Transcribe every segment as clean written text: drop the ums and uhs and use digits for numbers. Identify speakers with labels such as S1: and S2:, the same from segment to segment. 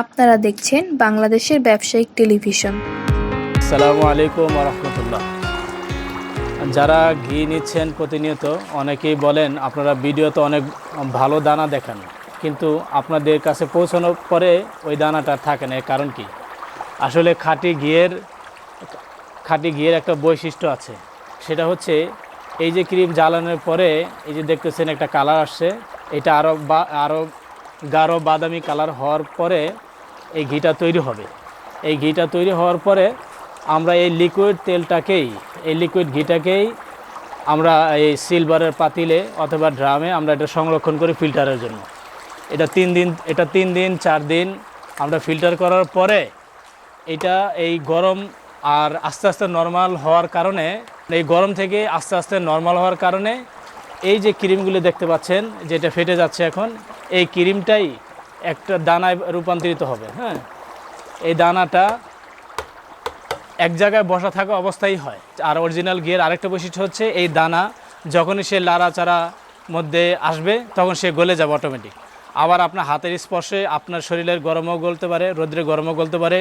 S1: আপনারা দেখছেন বাংলাদেশের ব্যবসায়িক টেলিভিশন।
S2: আসসালামু আলাইকুম ওয়া রাহমাতুল্লাহ। যারা ঘি নিচ্ছেন প্রতিনিয়ত অনেকেই বলেন আপনারা ভিডিওতে অনেক ভালো দানা দেখান, কিন্তু আপনাদের কাছে পৌঁছানোর পরে ওই দানাটা থাকে না। এর কারণ কি? আসলে খাঁটি ঘিয়ের একটা বৈশিষ্ট্য আছে, সেটা হচ্ছে এই যে ক্রিম জ্বালানোর পরে এই যে দেখতেছেন একটা কালার আসছে, এটা আরও গাঢ় বাদামি কালার হওয়ার পরে এই ঘিটা তৈরি হবে। এই ঘিটা তৈরি হওয়ার পরে আমরা এই লিকুইড ঘিটাকেই আমরা এই সিলভারের পাতিলে অথবা ড্রামে আমরা এটা সংরক্ষণ করি ফিল্টারের জন্য। এটা 3 দিন 4 দিন আমরা ফিল্টার করার পরে এটা এই গরম আর আস্তে আস্তে নর্মাল হওয়ার কারণে, এই গরম থেকে আস্তে আস্তে নর্মাল হওয়ার কারণে এই যে ক্রিমগুলো দেখতে পাচ্ছেন যেটা ফেটে যাচ্ছে এখন, এই ক্রিমটাই একটা দানায় রূপান্তরিত হবে। হ্যাঁ, এই দানাটা এক জায়গায় বসা থাকা অবস্থায় হয়। আর অরিজিনাল ঘিয়ের আরেকটা বৈশিষ্ট্য হচ্ছে এই দানা যখনই সে লাড়াচাড়া মধ্যে আসবে তখন সে গলে যাবে অটোমেটিক। আবার আপনার হাতের স্পর্শে আপনার শরীরের গরমও গলতে পারে, রোদ্রে গরমও গলতে পারে।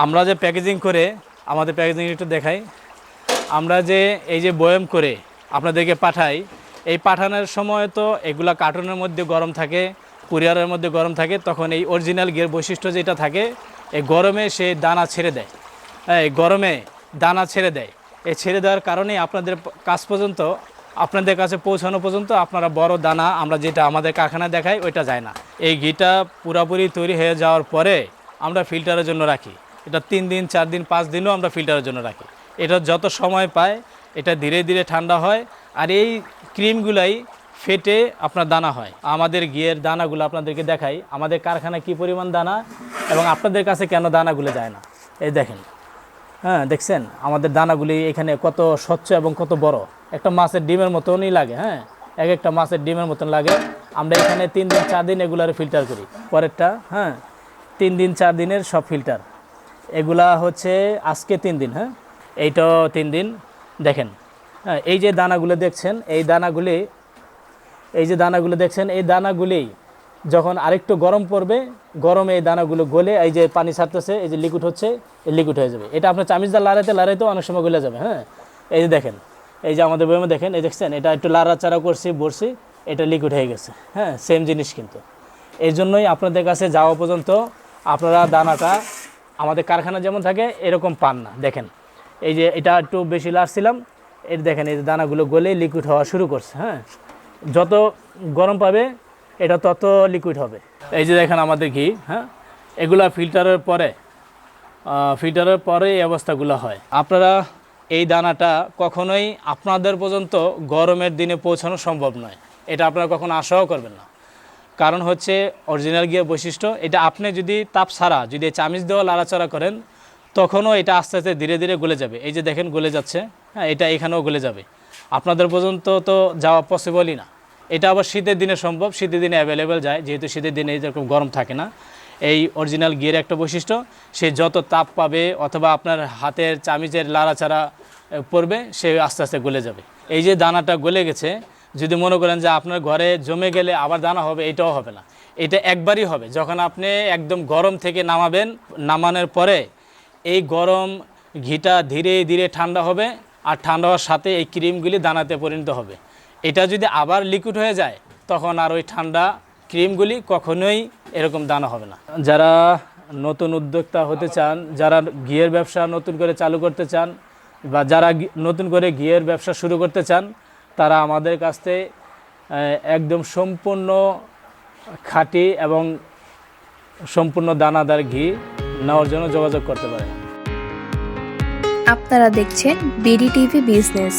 S2: আমরা যে প্যাকেজিং করে, আমাদের প্যাকেজিং একটু দেখাই, আমরা যে এই যে বয়ম করে আপনাদেরকে পাঠাই, এই পাঠানোর সময় তো এগুলা কার্টুনের মধ্যে গরম থাকে, কুরিয়ারের মধ্যে গরম থাকে, তখন এই অরিজিনাল ঘিয়ের বৈশিষ্ট্য যেটা থাকে, এই গরমে সে দানা ছেড়ে দেয়। এই গরমে দানা ছেড়ে দেয়। এই ছেড়ে দেওয়ার কারণেই আপনাদের কাছ পর্যন্ত, আপনাদের কাছে পৌঁছানো পর্যন্ত আপনারা বড় দানা আমরা যেটা আমাদের কারখানায় দেখাই ওইটা যায় না। এই ঘিটা পুরোপুরি তৈরি হয়ে যাওয়ার পরে আমরা ফিল্টারের জন্য রাখি। এটা 3 দিন 4 দিন 5 দিনও আমরা ফিল্টারের জন্য রাখি। এটা যত সময় পায় এটা ধীরে ধীরে ঠান্ডা হয়, আর এই ক্রিমগুলাই ফেটে আপনার দানা হয়। আমাদের ঘিয়ের দানাগুলো আপনাদেরকে দেখাই, আমাদের কারখানায় কী পরিমাণ দানা এবং আপনাদের কাছে কেন দানাগুলো যায় না। এই দেখেন, হ্যাঁ দেখছেন আমাদের দানাগুলি এখানে কত স্বচ্ছ এবং কত বড়, একটা মাছের ডিমের মতনই লাগে। হ্যাঁ, একটা মাছের ডিমের মতন লাগে। আমরা এখানে 3 দিন 4 দিন এগুলার ফিল্টার করি, পরেরটা। হ্যাঁ, 3 দিন 4 দিনের সব ফিল্টার। এগুলা হচ্ছে আজকে 3 দিন। হ্যাঁ, এইটাও 3 দিন। দেখেন, হ্যাঁ, এই যে দানাগুলো দেখছেন, এই দানাগুলি যখন আরেকটু গরম পড়বে, গরমে এই দানাগুলো গলে এই যে পানি ছাড়তেছে, এই যে লিকুইড হচ্ছে, এই লিকুইড হয়ে যাবে। এটা আপনার চামিচদা লাড়াইতেও অনেক সময় গলে যাবে। হ্যাঁ, এই যে দেখেন, এই যে আমাদের বইমে দেখেন, এই দেখছেন এটা একটু লাড়াচাড়া বসছি, এটা লিকুইড হয়ে গেছে। হ্যাঁ, সেম জিনিস কিন্তু। এই জন্যই আপনাদের কাছে যাওয়া পর্যন্ত আপনারা দানাটা আমাদের কারখানা যেমন থাকে এরকম পান না। দেখেন, এই যে এটা একটু বেশি লাড়ছিলাম, এই দেখেন এই যে দানাগুলো গলে লিকুইড হওয়া শুরু করছে। হ্যাঁ, যত গরম পাবে এটা তত লিকুইড হবে। এই যে দেখেন আমাদের ঘি, হ্যাঁ, এগুলা ফিল্টারের পরে এই অবস্থাগুলো হয়। আপনারা এই দানাটা কখনোই আপনাদের পর্যন্ত গরমের দিনে পৌঁছানো সম্ভব নয়, এটা আপনারা কখনো আশাও করবেন না। কারণ হচ্ছে অরিজিনাল ঘিয়ের বৈশিষ্ট্য, এটা আপনি যদি তাপ ছাড়া যদি চামিচ দেওয়া লাড়াচাড়া করেন তখনও এটা আস্তে আস্তে ধীরে ধীরে গলে যাবে। এই যে দেখেন গলে যাচ্ছে। হ্যাঁ, এটা এখানেও গলে যাবে। আপনাদের পর্যন্ত তো যাওয়া পসিবলই না। এটা আবার শীতের দিনে সম্ভব, শীতের দিনে অ্যাভেলেবেল যায়, যেহেতু শীতের দিনে যেরকম গরম থাকে না। এই অরিজিনাল ঘিয়ের একটা বৈশিষ্ট্য, সে যত তাপ পাবে অথবা আপনার হাতের চামিচের লাড়াচাড়া পড়বে, সে আস্তে আস্তে গলে যাবে। এই যে দানাটা গলে গেছে, যদি মনে করেন যে আপনার ঘরে জমে গেলে আবার দানা হবে, এটাও হবে না। এটা একবারই হবে যখন আপনি একদম গরম থেকে নামাবেন। নামানোর পরে এই গরম ঘিটা ধীরে ধীরে ঠান্ডা হবে, আর ঠান্ডা হওয়ার সাথে এই ক্রিমগুলি দানাতে পরিণত হবে। এটা যদি আবার লিকুইড হয়ে যায় তখন আর ওই ঠান্ডা ক্রিমগুলি কখনোই এরকম দানা হবে না। যারা নতুন উদ্যোক্তা হতে চান, যারা ঘিয়ের ব্যবসা নতুন করে চালু করতে চান, বা যারা নতুন করে ঘিয়ের ব্যবসা শুরু করতে চান, তারা আমাদের কাছ থেকে একদম সম্পূর্ণ খাঁটি এবং সম্পূর্ণ দানাদার ঘি নেওয়ার জন্য যোগাযোগ করতে পারেন।
S1: আপনারা দেখছেন বিডি টিভি বিজনেস।